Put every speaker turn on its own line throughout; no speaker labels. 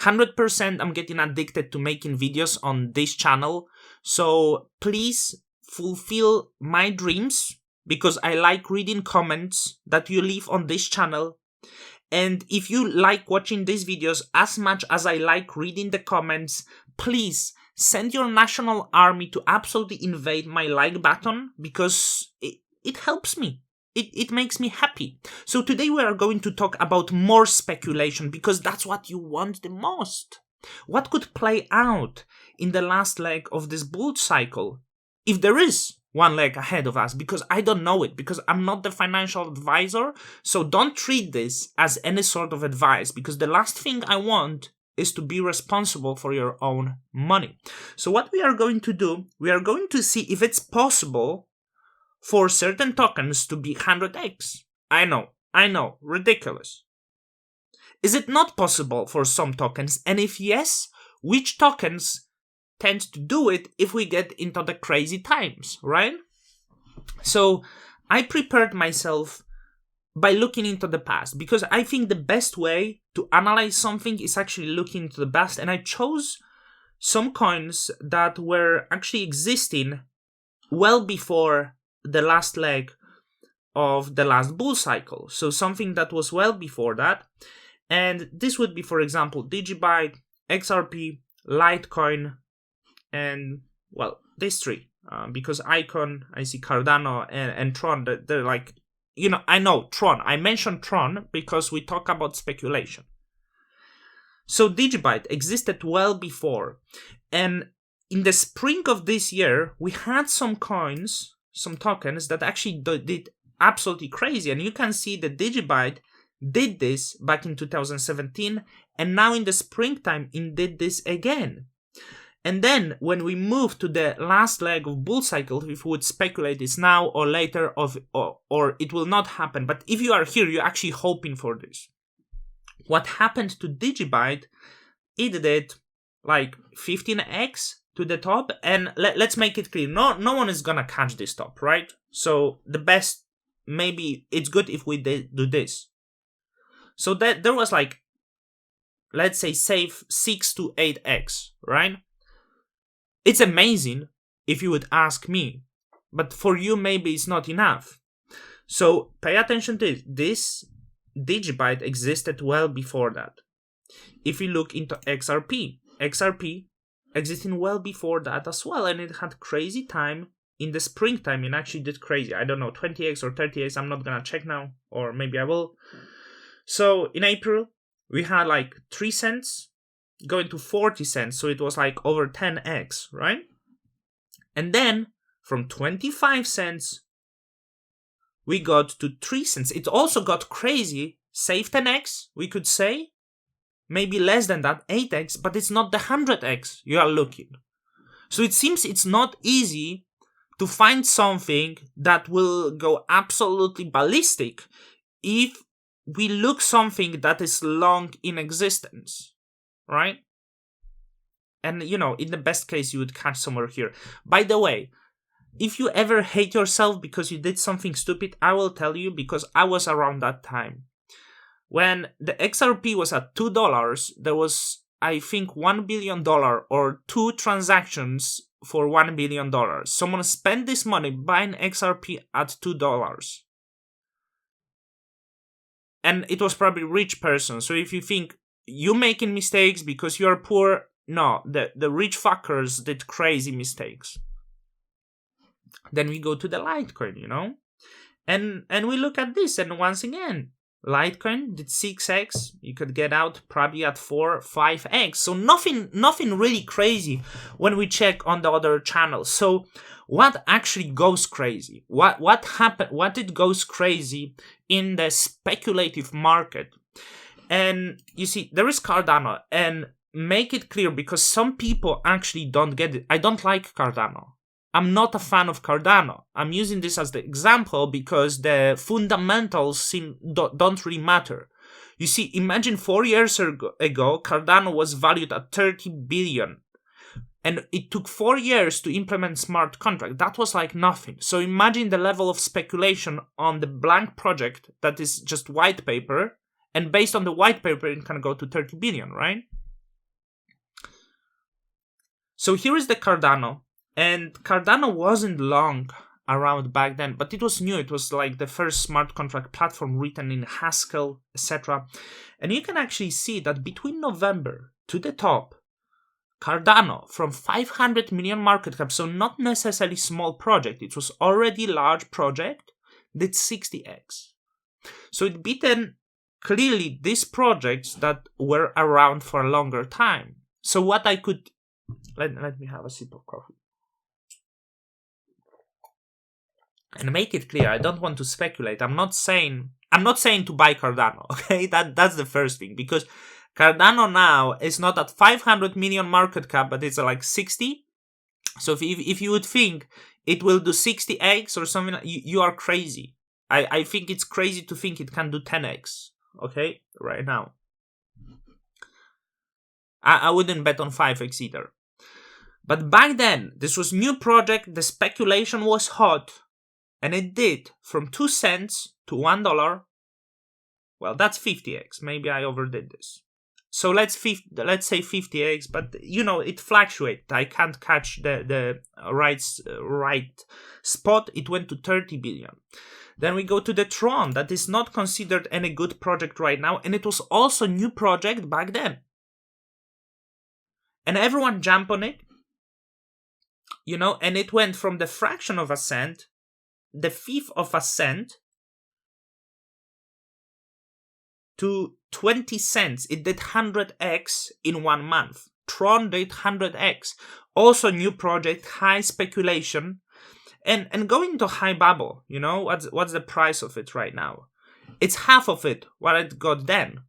100% I'm getting addicted to making videos on this channel. So please fulfill my dreams, because I like reading comments that you leave on this channel. And if you like watching these videos as much as I like reading the comments, please send your national army to absolutely invade my like button, because it helps me. It makes me happy. So today we are going to talk about more speculation, because that's what you want the most. What could play out in the last leg of this bull cycle? If there is one leg ahead of us, because I don't know it, because I'm not the financial advisor. So don't treat this as any sort of advice, because the last thing I want is to be responsible for your own money. So what we are going to do, we are going to see if it's possible for certain tokens to be 100x. I know, ridiculous. Is it not possible for some tokens? And if yes, which tokens tend to do it if we get into the crazy times, right? So I prepared myself by looking into the past, because I think the best way to analyze something is actually looking into the past. And I chose some coins that were actually existing well before the last leg of the last bull cycle. So something that was well before that. And this would be, for example, Digibyte, XRP, Litecoin, and, well, these three. Because Icon, I see Cardano, and Tron, they're like, I know Tron. I mentioned Tron because we talk about speculation. So Digibyte existed well before. And in the spring of this year, we had some coins, some tokens that actually did absolutely crazy. And you can see that Digibyte did this back in 2017, and now in the springtime it did this again. And then when we move to the last leg of bull cycle, if we would speculate this now or later, or it will not happen, but if you are here, you're actually hoping for this. What happened to Digibyte, it did like 15x to the top, and let's make it clear, no one is gonna catch this top, right? So the best, maybe it's good if we do this. So that there was like, let's say, safe 6 to 8x, right? It's amazing if you would ask me, but for you maybe it's not enough. So pay attention to this. This Digibyte existed well before that. If we look into XRP existing well before that as well, and it had crazy time in the springtime. It actually did crazy. I don't know, 20x or 30x. I'm not gonna check now, or maybe I will. So in April, we had like 3 cents going to 40 cents. So it was like over 10x, right? And then from 25 cents, we got to 3 cents. It also got crazy, save 10x, we could say. Maybe less than that, 8x, but it's not the 100x you are looking. So it seems it's not easy to find something that will go absolutely ballistic if we look something that is long in existence, right? And, in the best case, you would catch somewhere here. By the way, if you ever hate yourself because you did something stupid, I will tell you, because I was around that time. When the XRP was at $2, there was, I think, $1 billion or 2 transactions for $1 billion. Someone spent this money buying XRP at $2. And it was probably a rich person. So if you think you're making mistakes because you're poor, no, the rich fuckers did crazy mistakes. Then we go to the Litecoin, and we look at this, and once again, Litecoin did 6x. You could get out probably at 4, 5x. So nothing really crazy when we check on the other channels. So what actually goes crazy? What happened? What it goes crazy in the speculative market? And you see, there is Cardano, and make it clear, because some people actually don't get it. I don't like Cardano. I'm not a fan of Cardano. I'm using this as the example because the fundamentals don't really matter. You see, imagine 4 years ago, Cardano was valued at 30 billion. And it took 4 years to implement smart contract. That was like nothing. So imagine the level of speculation on the blank project that is just white paper. And based on the white paper, it can go to 30 billion, right? So here is the Cardano. And Cardano wasn't long around back then, but it was new. It was like the first smart contract platform written in Haskell, etc. And you can actually see that between November to the top, Cardano from 500 million market cap, so not necessarily small project, it was already large project, did 60x. So it beaten clearly these projects that were around for a longer time. So what I could, let me have a sip of coffee. And make it clear, I don't want to speculate. I'm not saying to buy Cardano, okay? That's the first thing, because Cardano now is not at 500 million market cap, but it's like 60. So if you would think it will do 60x or something, you are crazy. I think it's crazy to think it can do 10x, okay? Right now. I wouldn't bet on 5x either. But back then, this was new project, the speculation was hot. And it did from 2 cents to $1. Well, that's 50x. Maybe I overdid this. So let's say 50x, but you know, it fluctuates. I can't catch the right spot. It went to 30 billion. Then we go to the Tron, that is not considered any good project right now, and it was also new project back then. And everyone jumped on it, you know, and it went from the fraction of a cent, the fifth of a cent, to 20 cents. It did 100x in 1 month. Tron did 100x. Also new project, high speculation, and going to high bubble. You know, what's the price of it right now? It's half of it what it got then.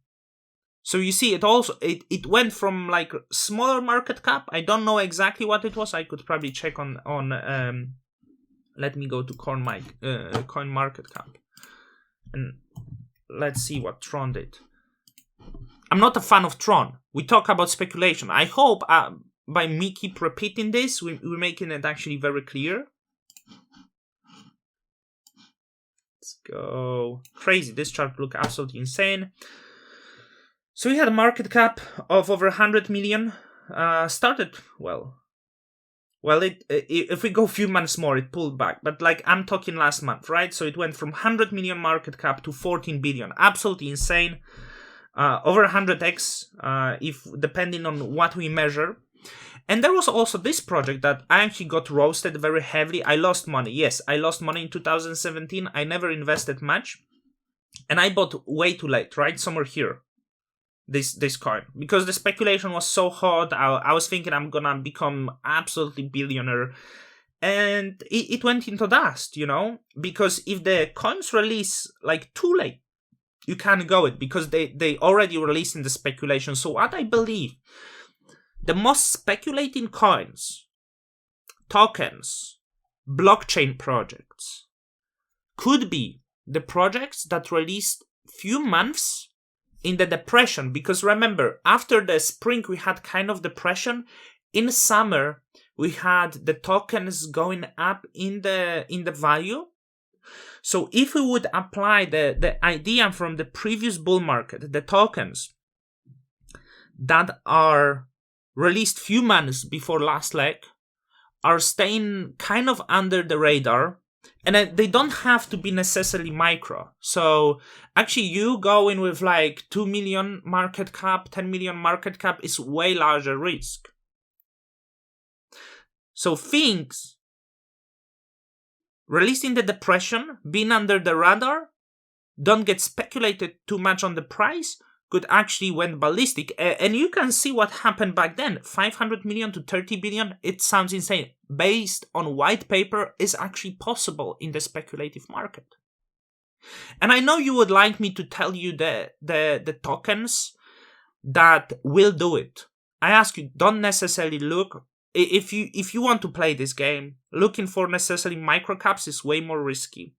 So you see, it went from like smaller market cap. I don't know exactly what it was. I could probably check on let me go to coin market cap, and let's see what Tron did. I'm not a fan of Tron. We talk about speculation. I hope by me keep repeating this, we're making it actually very clear. Let's go. Crazy. This chart look absolutely insane. So we had a market cap of over 100 million. Started well. Well, if we go a few months more, it pulled back. But like I'm talking last month, right? So it went from 100 million market cap to 14 billion. Absolutely insane. Over 100x, if depending on what we measure. And there was also this project that I actually got roasted very heavily. I lost money. Yes, I lost money in 2017. I never invested much. And I bought way too late, right? Somewhere here. This coin, because the speculation was so hot. I was thinking I'm gonna become absolutely billionaire, and it went into dust, you know, because if the coins release like too late, you can't go it, because they already released in the speculation. So what I believe, the most speculating coins, tokens, blockchain projects could be the projects that released few months in the depression, because remember, after the spring we had kind of depression. In summer we had the tokens going up in the value. So if we would apply the idea from the previous bull market, the tokens that are released few months before last leg are staying kind of under the radar. And they don't have to be necessarily micro. So actually you going with like 2 million market cap, 10 million market cap is way larger risk. So things released in the depression, being under the radar, don't get speculated too much on the price, could actually went ballistic. And you can see what happened back then. 500 million to 30 billion, it sounds insane. Based on white paper, is actually possible in the speculative market. And I know you would like me to tell you the tokens that will do it. I ask you, don't necessarily look. If you want to play this game, looking for necessarily microcaps is way more risky.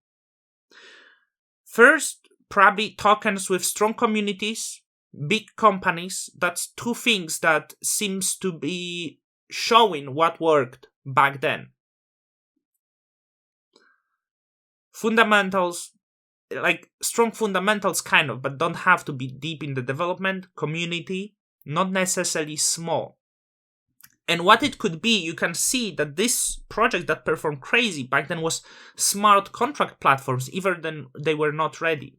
First, probably tokens with strong communities, big companies. That's two things that seems to be showing what worked back then. Fundamentals, like strong fundamentals kind of, but don't have to be deep in the development. Community, not necessarily small. And what it could be, you can see that this project that performed crazy back then was smart contract platforms, even then they were not ready.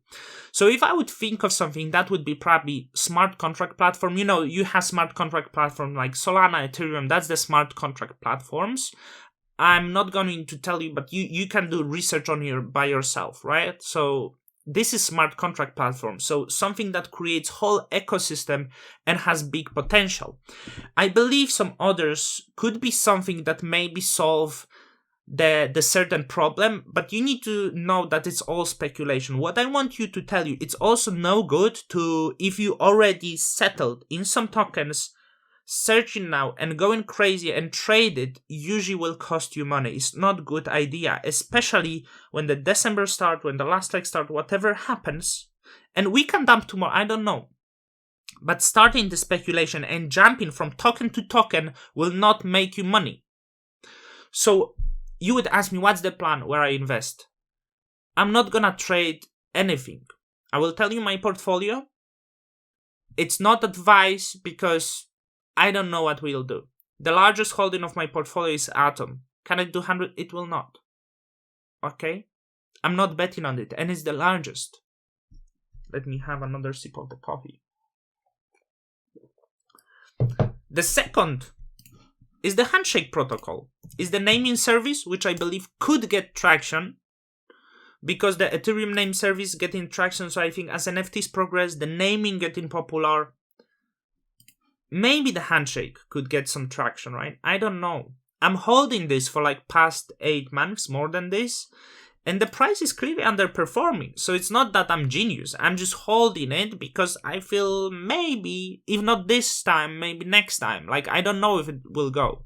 So if I would think of something, that would be probably smart contract platform. You have smart contract platform like Solana, Ethereum, that's the smart contract platforms. I'm not going to tell you, but you can do research on by yourself, right? So this is smart contract platform. So something that creates whole ecosystem and has big potential. I believe some others could be something that maybe solve the certain problem, but you need to know that it's all speculation. What I want you to tell you, it's also no good to, if you already settled in some tokens, searching now and going crazy and trade it usually will cost you money. It's not a good idea, especially when the December start, when the last leg start, whatever happens. And we can dump tomorrow, I don't know. But starting the speculation and jumping from token to token will not make you money. So you would ask me, what's the plan where I invest? I'm not gonna trade anything. I will tell you my portfolio. It's not advice because I don't know what we'll do. The largest holding of my portfolio is Atom. Can it do 100? It will not. Okay? I'm not betting on it, and it's the largest. Let me have another sip of the coffee. The second is the handshake protocol. Is the naming service, which I believe could get traction because the Ethereum name service getting traction. So I think as NFTs progress, the naming getting popular, maybe the handshake could get some traction, right? I don't know. I'm holding this for like past 8 months, more than this, and the price is clearly underperforming. So it's not that I'm genius. I'm just holding it because I feel maybe, if not this time, maybe next time. Like, I don't know if it will go.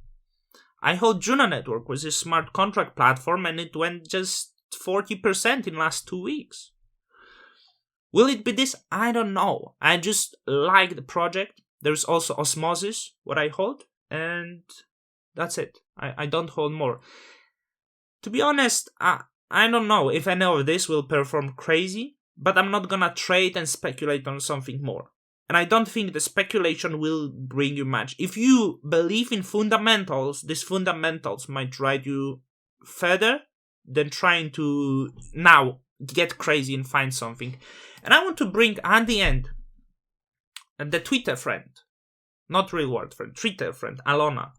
I hold Juno Network, which is a smart contract platform, and it went just 40% in last 2 weeks. Will it be this? I don't know. I just like the project. There's also Osmosis, what I hold, and that's it. I don't hold more. To be honest, I don't know if any of this will perform crazy, but I'm not gonna trade and speculate on something more. And I don't think the speculation will bring you much. If you believe in fundamentals, these fundamentals might drive you further than trying to now get crazy and find something. And I want to bring at the end the Twitter friend, not real world friend, Twitter friend, Alona,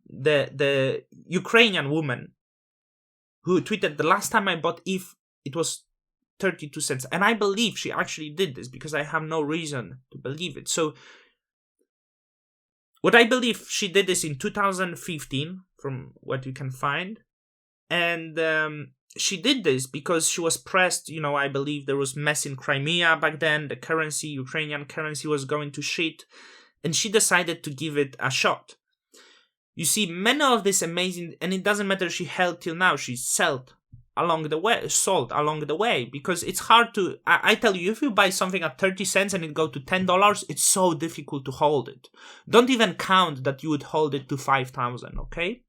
the Ukrainian woman who tweeted, the last time I bought ETH, it was 32 cents. And I believe she actually did this because I have no reason to believe it. So what I believe, she did this in 2015, from what you can find. And she did this because she was pressed. I believe there was mess in Crimea back then. The currency, Ukrainian currency, was going to shit. And she decided to give it a shot. You see, many of this amazing, and it doesn't matter, she held till now. She sold along the way, because it's hard to, I tell you, if you buy something at 30 cents and it go to $10, it's so difficult to hold it. Don't even count that you would hold it to 5,000, okay?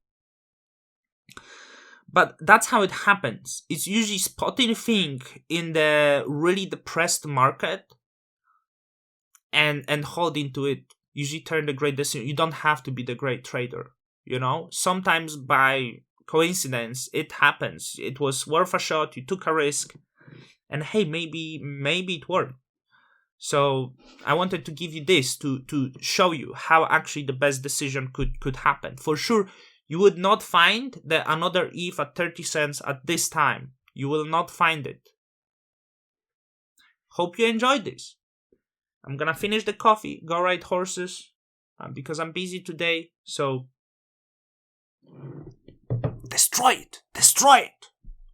But that's how it happens. It's usually spotting thing in the really depressed market and holding to it. Usually turn the great decision. You don't have to be the great trader, Sometimes by coincidence, it happens. It was worth a shot. You took a risk, and hey, maybe it worked. So I wanted to give you this to show you how actually the best decision could happen. For sure, you would not find another ETH at 30 cents at this time. You will not find it. Hope you enjoyed this. I'm gonna finish the coffee, go ride horses, because I'm busy today. So destroy it.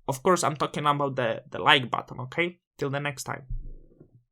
Of course, I'm talking about the like button, okay? Till the next time.